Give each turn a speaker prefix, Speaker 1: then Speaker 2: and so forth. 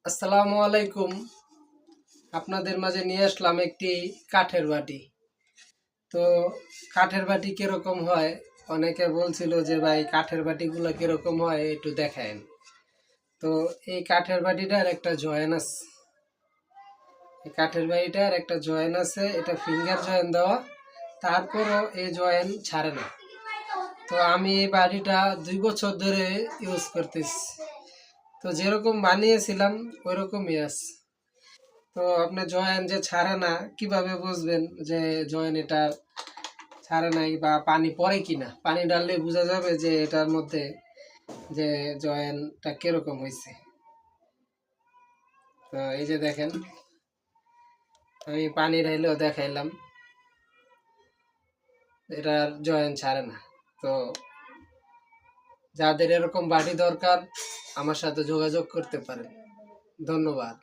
Speaker 1: আসসালামু আলাইকুম। আপনাদের মাঝে নিয়ে আসলাম একটি কাঠের বাটি। তো কাঠের বাটি কিরকম হয়, অনেকে বলছিল যে ভাই কাঠের বাটিগুলো কিরকম হয় একটু দেখায়েন। তো এই কাঠের বাটিটার একটা জয়েন আছে, এই কাঠের বাটিটার একটা জয়েন আছে, এটা ফিঙ্গার জয়েন দেওয়া, তারপরও এই জয়েন ছাড়ে না। তো আমি এই বাটিটা 2 বছর ধরে ইউজ করতেছি। তো যেরকম বানিয়েছিলাম ওই রকমই আছে। তো আপনি জয়েন যে ছাড়ে না, কিভাবে বুঝবেন যে জয়েন এটা ছাড়ে নাই বা পানি পড়ে কিনা? পানি ডাললে বোঝা যাবে যে এটার মধ্যে যে জয়েনটা কিরকম হয়েছে। তো এই যে দেখেন, আমি পানি ঢাইলেও দেখাইলাম, এটার জয়েন ছাড়ে না। তো যাদের এরকম বাটি দরকার আমার সাথে যোগাযোগ করতে পারেন। ধন্যবাদ।